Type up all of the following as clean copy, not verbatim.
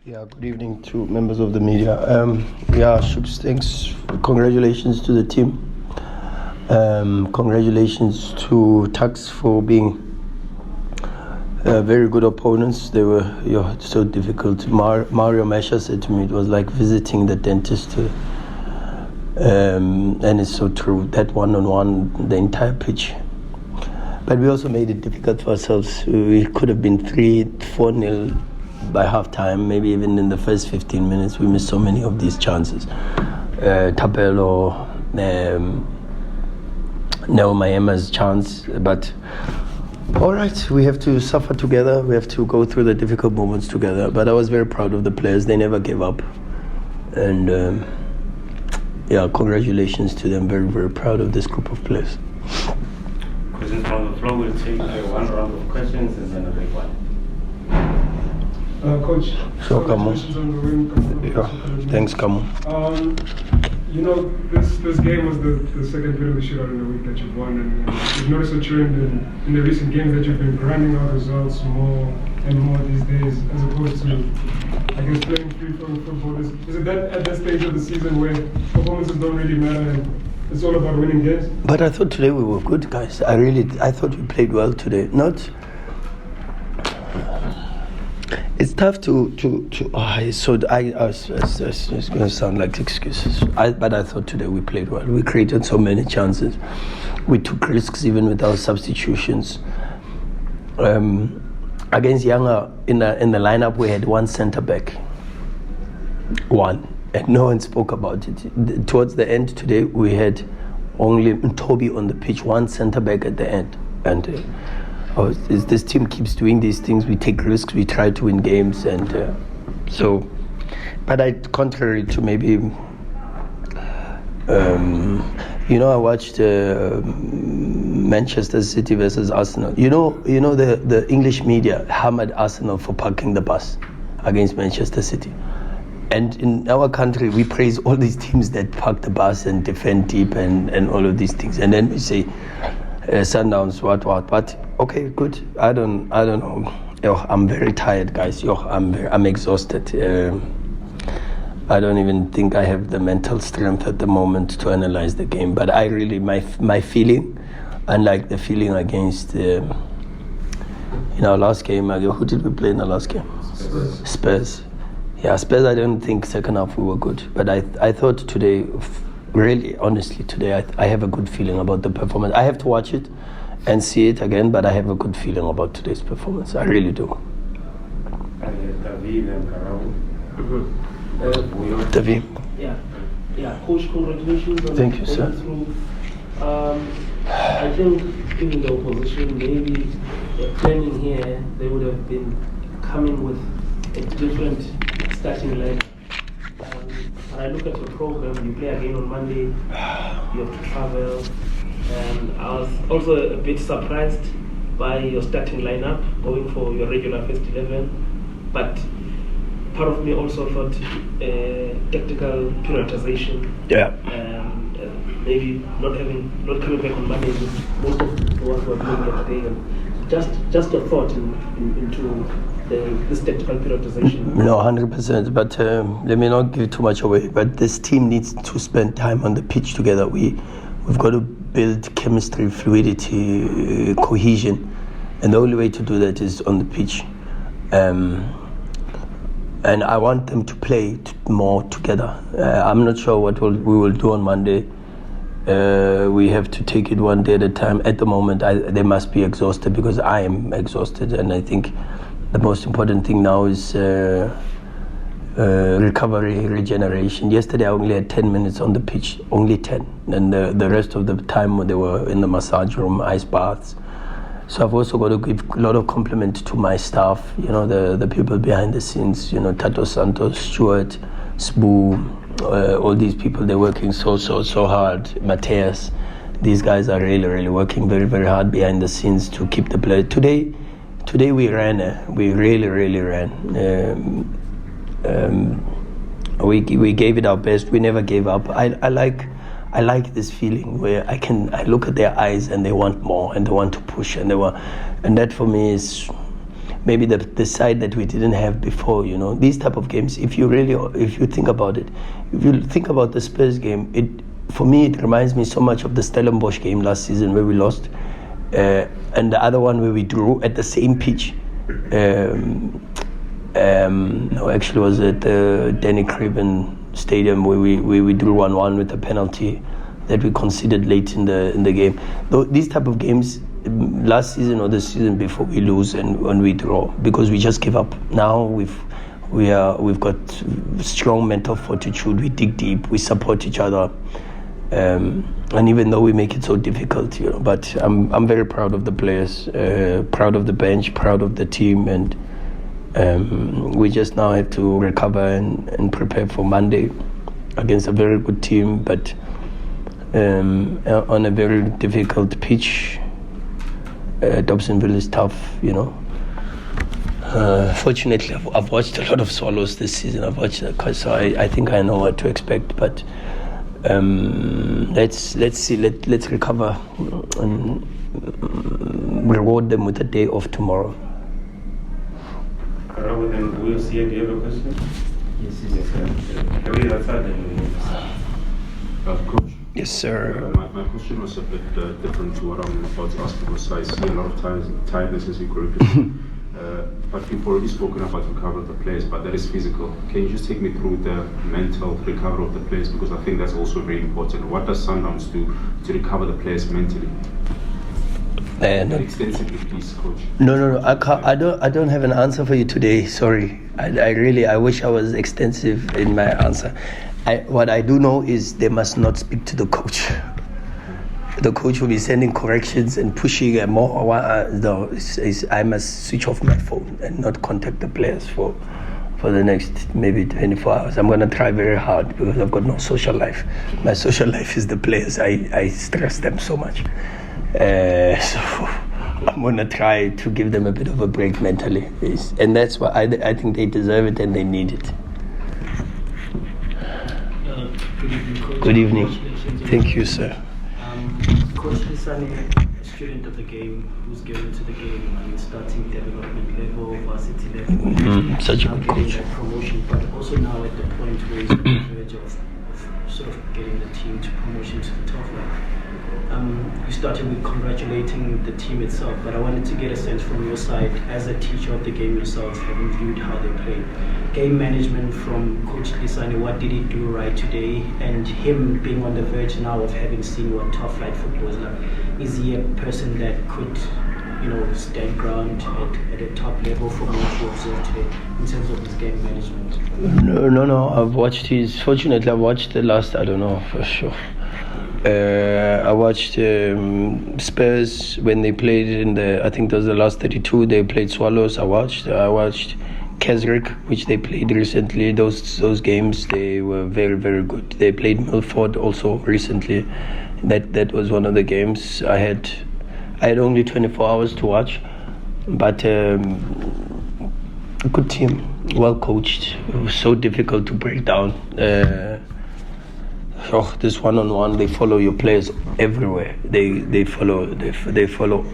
Yeah, good evening to members of the media. Shooks, thanks. Congratulations to the team. Congratulations to Tuks for being very good opponents. They were so difficult. Mario Mesha said to me it was like visiting the dentist. And it's so true, that one-on-one, the entire pitch. But we also made it difficult for ourselves. We could have been 3-4-0 by half time, maybe even in the first 15 minutes. We missed so many of these chances. Tapelo, Neo Mayema's chance, but all right, we have to suffer together. We have to go through the difficult moments together. But I was very proud of the players. They never gave up. And congratulations to them. Very, very proud of this group of players. Questions from the floor. We'll take one round of questions and then a big one. Coach, Sure, congratulations on the win. Thanks, Kamu. This game was the second penalty shootout in the week that you've won, and you've noticed a trend in the recent games that you've been grinding out results more and more these days, as opposed to, I guess, playing free-flowing football. Is it that at that stage of the season where performances don't really matter and it's all about winning games? But I thought today we were good, guys. I thought we played well today. It's tough it's going to sound like excuses. But I thought today we played well. We created so many chances. We took risks even with our substitutions. Against Younger, in the lineup, we had one centre back. One. And no one spoke about it. Towards the end today, we had only Toby on the pitch, one centre back at the end. And this team keeps doing these things. We take risks, we try to win games, and but contrary to maybe, I watched Manchester City versus Arsenal. The English media hammered Arsenal for parking the bus against Manchester City. And in our country, we praise all these teams that park the bus and defend deep and all of these things. And then we say, Sundowns, what. But okay, good. I don't know. I'm very tired, guys. I'm exhausted. I don't even think I have the mental strength at the moment to analyze the game. But I really, my feeling, unlike the feeling against in our last game. Who did we play in the last game? Spurs. Yeah, Spurs. I don't think second half we were good. But I thought today. Really, honestly, today I have a good feeling about the performance. I have to watch it and see it again, but I have a good feeling about today's performance. I really do. David. Yeah, Coach, congratulations on Thank you, sir. Through. I think given the opposition, maybe planning here, they would have been coming with a different starting line. When I look at your program, you play again on Monday, you have to travel, and I was also a bit surprised by your starting lineup, going for your regular first 11, but part of me also thought tactical prioritization. Yeah. Maybe not coming back on Monday with most of the ones who are playing here today, and just your thought into this tactical prioritization. No, 100%. But let me not give too much away. But this team needs to spend time on the pitch together. We've got to build chemistry, fluidity, cohesion, and the only way to do that is on the pitch. And I want them to play more together. I'm not sure what we will do on Monday. We have to take it one day at a time. At the moment, they must be exhausted because I am exhausted, and I think the most important thing now is recovery, regeneration. Yesterday I only had 10 minutes on the pitch, only 10. And the rest of the time they were in the massage room, ice baths. So I've also got to give a lot of compliment to my staff, the people behind the scenes, Tato Santos, Stuart, Sbu, all these people, they're working so hard. Mateus, these guys are really, really working very, very hard behind the scenes to keep the play. Today we ran. We really, really ran. We gave it our best. We never gave up. I like this feeling where I look at their eyes and they want more and they want to push and that for me is maybe the side that we didn't have before. These type of games, if you think about it, if you think about the Spurs game, for me it reminds me so much of the Stellenbosch game last season where we lost, and the other one where we drew at the same pitch. No, actually, was at the Danny Craven Stadium where we drew 1-1 with a penalty that we conceded late in the game. Though these type of games, last season or the season before, we lose and when we draw because we just give up. Now we've got strong mental fortitude. We dig deep. We support each other. And even though we make it so difficult, but I'm very proud of the players, proud of the bench, proud of the team, and we just now have to recover and prepare for Monday against a very good team, but on a very difficult pitch. Dobsonville is tough, Fortunately, I've watched a lot of Swallows this season. So I think I know what to expect, but. Let's see. Let's recover and reward them with a day off tomorrow. Robert and Will, do you have a question? Yes. Coach. Yes, sir. My question was a bit different to what I'm about to ask because I see a lot of tiredness as you correctly. But you've already spoken about recovery of the players, but that is physical. Can you just take me through the mental recovery of the players, because I think that's also very important. What does Sundowns do to recover the players mentally? Extensively, please, Coach. No. I don't have an answer for you today. Sorry. I wish I was extensive in my answer. What I do know is they must not speak to the coach. The coach will be sending corrections and pushing more. I must switch off my phone and not contact the players for the next maybe 24 hours. I'm going to try very hard because I've got no social life. My social life is the players. I stress them so much. So I'm going to try to give them a bit of a break mentally. And that's why I think they deserve it and they need it. Good evening, Coach. Good evening. Thank you, sir. Coach Lisani, a student of the game, who's given to the game, starting development level, varsity level, such a good coach. That promotion, but also now at the point where he's on the verge of sort of getting the team to promotion to the top flight. You started with congratulating the team itself, but I wanted to get a sense from your side, as a teacher of the game yourself, having viewed how they played. Game management from Coach Lisani, what did he do right today? And him being on the verge now of having seen what top flight football is like, is he a person that could, stand ground at a top level from what you observed today in terms of his game management? No. Fortunately, I watched the last, I don't know for sure. I watched Spurs when they played I think that was the last 32. They played Swallows. I watched Keswick, which they played recently. Those games, they were very, very good. They played Milford also recently. That was one of the games. I had only 24 hours to watch, but a good team, well coached. It was so difficult to break down. This one-on-one, they follow your players everywhere. They follow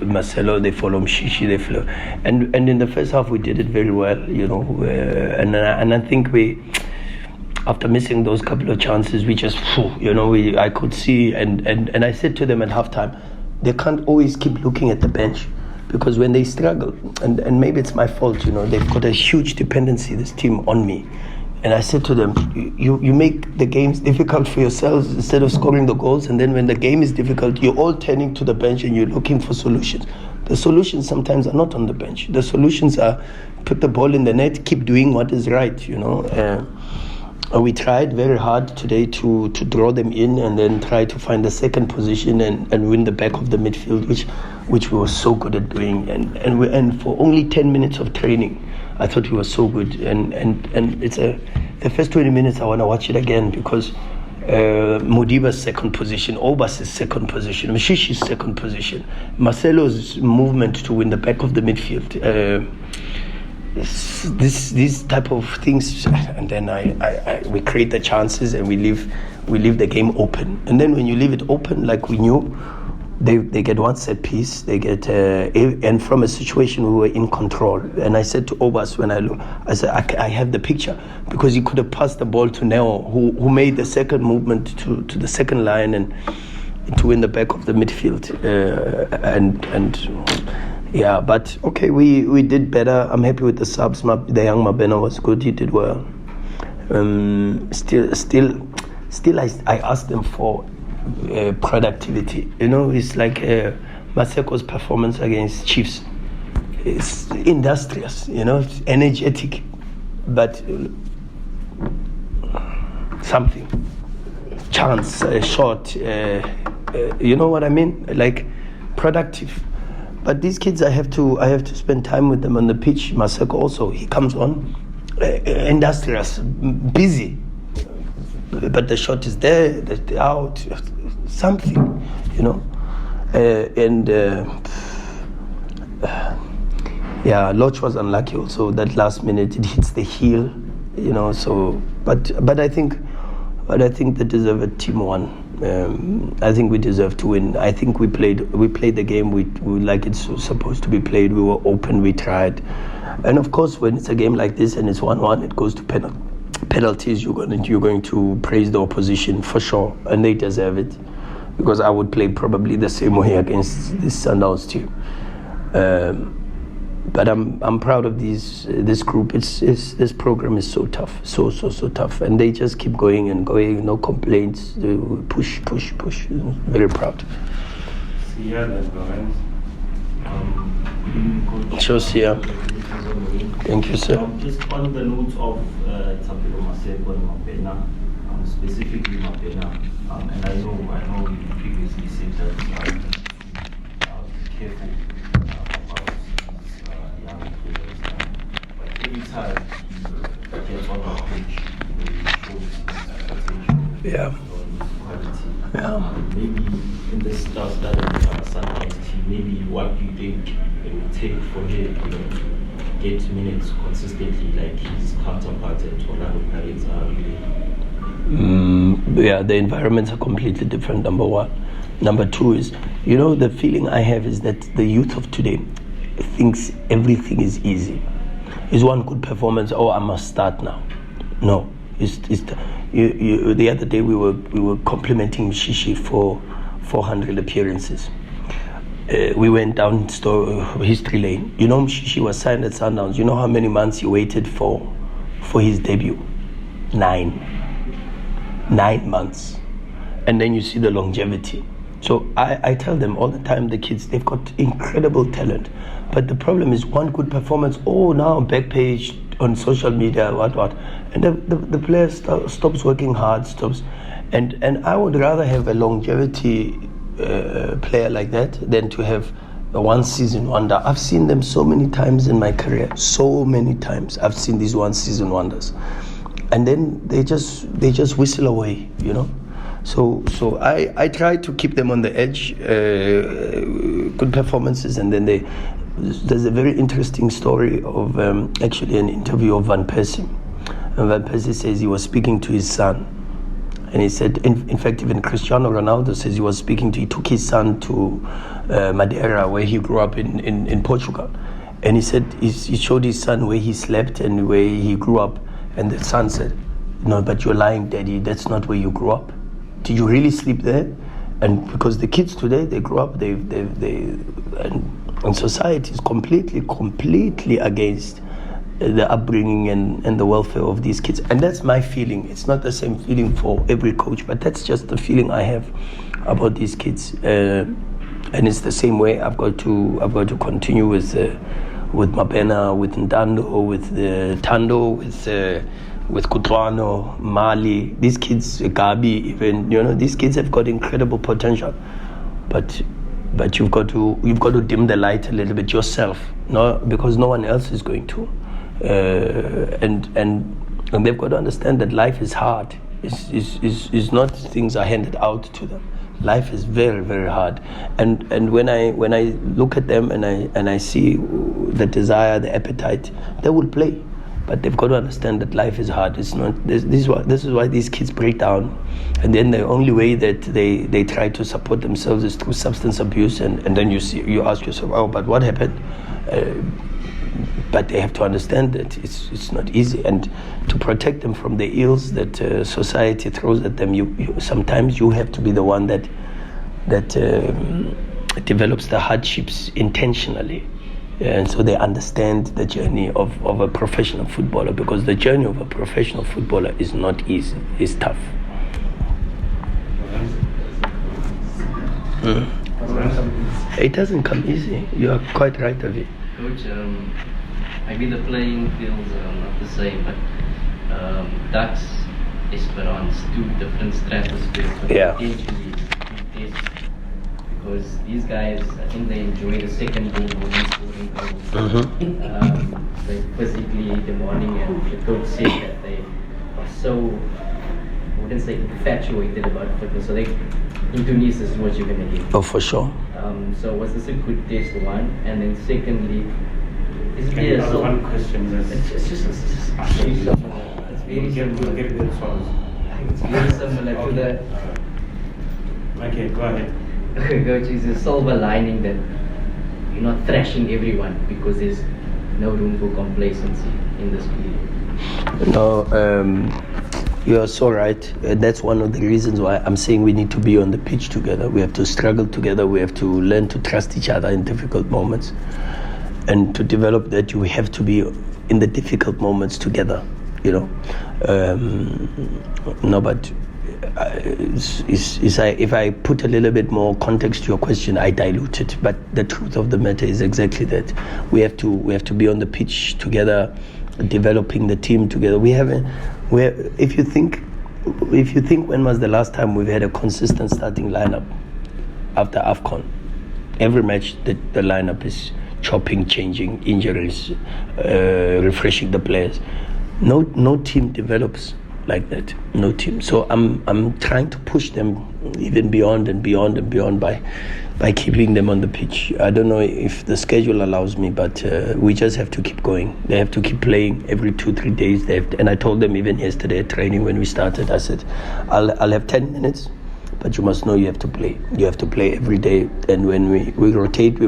Marcelo, they follow Mshishi, they follow, and in the first half we did it very well, and I think we, after missing those couple of chances, we just, I could see, and I said to them at halftime, they can't always keep looking at the bench, because when they struggle, and maybe it's my fault, they've got a huge dependency, this team, on me. And I said to them, you make the games difficult for yourselves instead of scoring the goals, and then when the game is difficult, you're all turning to the bench and you're looking for solutions. The solutions sometimes are not on the bench. The solutions are put the ball in the net, keep doing what is right, We tried very hard today to draw them in and then try to find the second position and win the back of the midfield, which we were so good at doing. And for only 10 minutes of training, I thought we were so good. And it's the first 20 minutes I want to watch it again, because Modiba's second position, Obas' second position, Mshishi's second position, Marcelo's movement to win the back of the midfield. These type of things, and then we create the chances and we leave the game open. And then when you leave it open, like we knew, They get one set piece. They get and from a situation we were in control. And I said to Obas when I said I have the picture, because he could have passed the ball to Neo, who made the second movement to the second line and to win the back of the midfield. Yeah, but okay, we did better. I'm happy with the subs. The young Mabena was good. He did well. Still, I asked them for productivity. It's like Maseko's performance against Chiefs. It's industrious, it's energetic, but something, chance, shot, you know what I mean? Like productive. But these kids, I have to spend time with them on the pitch. Maseko also, he comes on, industrious, busy. But the shot is there, the out, something, Loch was unlucky also. That last minute it hits the heel, So, but I think they deserve a team one. I think we deserve to win. I think we played the game we like it's supposed to be played. We were open, we tried, and of course when it's a game like this and it's 1-1, it goes to penalties. You're going to praise the opposition for sure, and they deserve it, because I would play probably the same way against this Sundowns team. But I'm proud of this group. This program is so tough, so tough, and they just keep going and going. No complaints. They push. Very proud. See ya then, Lawrence. Sure, see ya. Thank you, sir. Just on the note of Tsapelo Maseko and Mokwena, specifically Mokwena, and I know you previously said that be careful about young players, but every time he gets on the pitch, he shows his potential, Yeah. quality. Yeah. Maybe in the starting Sundowns team, maybe what do you think it would take for him to get minutes consistently like his counterpart at Orlando Pirates are really? The environments are completely different, number one. Number two is, the feeling I have is that the youth of today thinks everything is easy. Is one good performance, I must start now. No. The other day we were complimenting Shishi for 400 appearances. We went down history lane. Shishi was signed at Sundowns. You know how many months he waited for his debut? 9 months. And then you see the longevity. So I tell them all the time, the kids, they've got incredible talent. But the problem is one good performance, now back page on social media, what. And the player stops working hard, and I would rather have a longevity player like that than to have a one-season wonder. I've seen them so many times in my career, so many times I've seen these one-season wonders, and then they just whistle away, So I try to keep them on the edge, good performances, and then there's a very interesting story of actually an interview of Van Persie. And Van Persie says he was speaking to his son. And he said, in fact, even Cristiano Ronaldo says he took his son to Madeira, where he grew up in Portugal. And he said, he showed his son where he slept and where he grew up. And the son said, "No, but you're lying, Daddy, that's not where you grew up. Did you really sleep there?" And because the kids today, they grow up, and society is completely against the upbringing and the welfare of these kids. And that's my feeling. It's not the same feeling for every coach, but that's just the feeling I have about these kids. And it's the same way I've got to continue with Mabena, with Ndando, with Tando, with Kutlwano, Mali. These kids, Gabi, even, these kids have got incredible potential. But you've got to dim the light a little bit yourself, because no one else is going to. And they've got to understand that life is hard. It's not things are handed out to them. Life is very, very hard. And when I look at them and I see the desire, the appetite, they will play. but they've got to understand that life is hard. It's not. This is why these kids break down, and then the only way that they try to support themselves is through substance abuse, and then you ask yourself, oh, but what happened? But they have to understand that it's not easy, and to protect them from the ills that society throws at them, sometimes you have to be the one that develops the hardships intentionally, and so they understand the journey of a professional footballer, because the journey of a professional footballer is not easy, it's tough. It doesn't come easy. You are quite right, Avi. Coach, maybe the playing fields are not the same, but Ducks, Esperance, two different stratospheres, but Yeah. potentially two tests, because these guys, I think they enjoy the second goal when scoring goals. They physically demanding, and the coach said that they are so, I wouldn't say infatuated about fitness, so Indonesia is what you're going to get. Oh, for sure. So was this a good test, one? And then secondly, is Can you there ask so one question? it's very similar. It's very similar. Get good songs. It's very similar to the Okay, go ahead. coach, is a silver lining that you're not thrashing everyone, because there's no room for complacency in this period. No, you are so right. That's one of the reasons why I'm saying we need to be on the pitch together. We have to struggle together. We have to learn to trust each other in difficult moments. And to develop that, you have to be in the difficult moments together, you know. No, but if I put a little bit more context to your question, I dilute it. But the truth of the matter is exactly that. We have to be on the pitch together, developing the team together. If you think when was the last time we've had a consistent starting lineup after AFCON? Every match the lineup is chopping, changing, injuries, refreshing the players. No team develops like that. No team. So I'm trying to push them even beyond and beyond and beyond by keeping them on the pitch. I don't know if the schedule allows me, but we just have to keep going. They have to keep playing every 2-3 days. And I told them even yesterday at training when we started, I said, I'll have 10 minutes, but you must know you have to play. You have to play every day. And when we rotate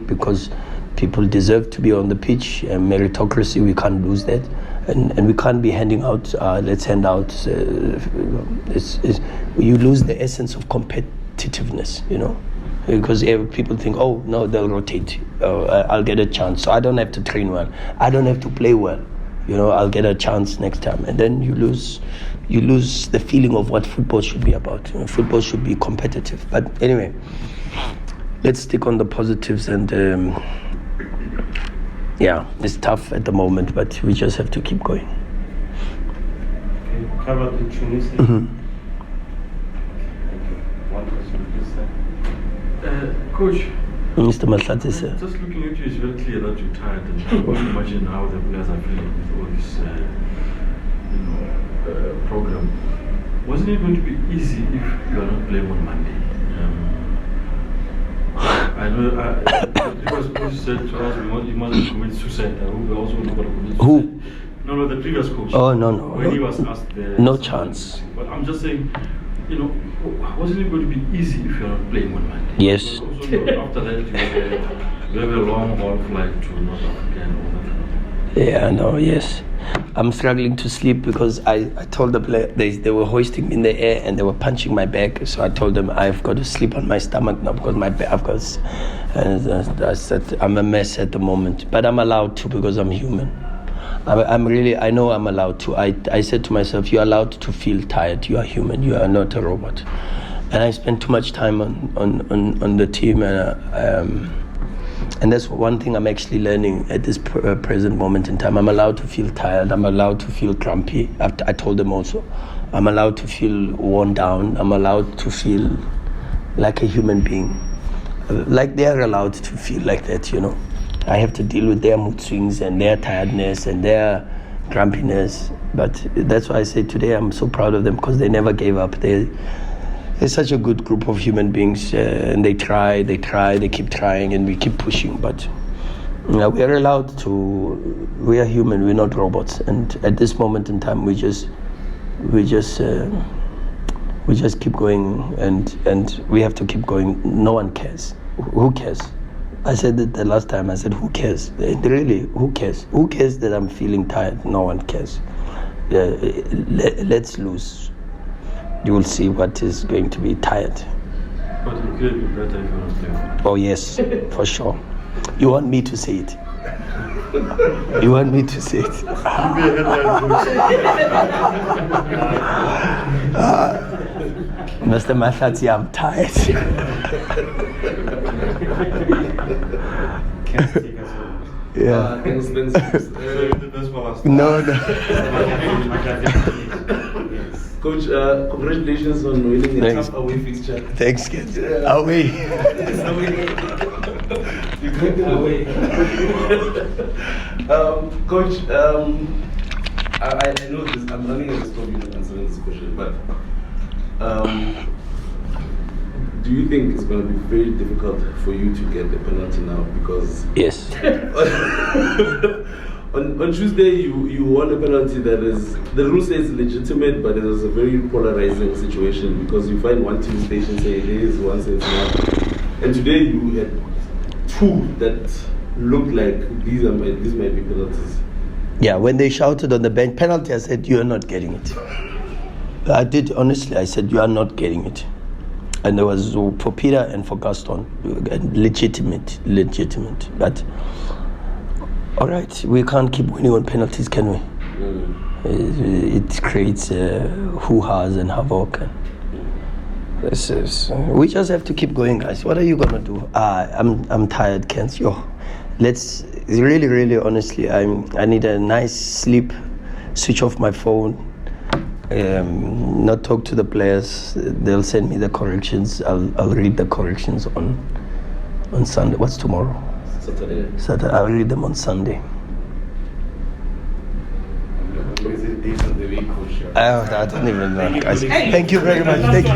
because people deserve to be on the pitch. Meritocracy, we can't lose that. And we can't be handing out, let's hand out. You lose the essence of competitiveness, you know. Because people think, oh, no, they'll rotate. I'll get a chance. So I don't have to train well. I don't have to play well. You know, I'll get a chance next time. And then you lose the feeling of what football should be about. You know, football should be competitive. But anyway, let's stick on the positives. And yeah, it's tough at the moment, but we just have to keep going. Okay, covered the Tunisia. Mm-hmm. One question, please, sir. Coach, Mr. Mahlatsi, sir. just looking at you, it's very clear that you're tired, and I can imagine how the players are feeling with all this program. Wasn't it going to be easy if you are not playing on Monday? I know the previous coach said to us we mustn't commit suicide. We also not going to commit suicide. Who? No, the previous coach. Oh, no. When he was asked No chance. But I'm just saying, you know, wasn't it going to be easy if you're not playing on Monday? Yes. Also, after that, you have a long haul flight to North Africa and all that. Yeah, no, yes. I'm struggling to sleep because I told the players they were hoisting me in the air and they were punching my back. So I told them I've got to sleep on my stomach now because my back, I've got. And I said I'm a mess at the moment, but I'm allowed to because I'm human. I know I'm allowed to. I said to myself, you're allowed to feel tired. You are human. You are not a robot. And I spent too much time on the team, and that's one thing I'm actually learning at this present moment in time. I'm allowed to feel tired. I'm allowed to feel grumpy. I told them also. I'm allowed to feel worn down. I'm allowed to feel like a human being. Like they are allowed to feel like that, you know. I have to deal with their mood swings and their tiredness and their grumpiness. But that's why I say today I'm so proud of them because they never gave up. They're such a good group of human beings, and they try, they keep trying, and we keep pushing. But Yeah, we are allowed to. We are human. We're not robots. And at this moment in time, we just keep going, and we have to keep going. No one cares. Who cares? I said it the last time. I said, who cares? Really, who cares? Who cares that I'm feeling tired? No one cares. Let's lose. You will see what is going to be tired. But it could be better if you're not there. Oh yes, for sure. You want me to say it? You want me to say it? You'll be a headline. Mr. Mahlatsi, I'm tired. Can't take us home. Yeah. Save the best for last. No. Yes. Coach, congratulations on winning a Thanks. tough away fixture. Thanks, kids. Away. It's away. You got it away. Coach, I know this. I'm running out of time you answering this question, but do you think it's going to be very difficult for you to get the penalty now? Because Yes. on Tuesday you won a penalty that is, the rule says legitimate, but it was a very polarizing situation because you find one team station say it is, one says not, and today you had two that looked like these might be penalties. Yeah, when they shouted on the bench penalty, I said, you are not getting it. I did, honestly, I said, you are not getting it. And there was for Peter and for Gaston, legitimate. But, all right, we can't keep winning on penalties, can we? It creates hoo-has and havoc. We just have to keep going, guys. What are you going to do? I'm tired, Kent. Let's really, honestly, I need a nice sleep, switch off my phone, not talk to the players. They'll send me the corrections. I'll read the corrections on Sunday. What's tomorrow? Saturday. I'll read them on Sunday. What is it, days of the week, Coach? I don't even know. Guys. Thank you very much. Thank you.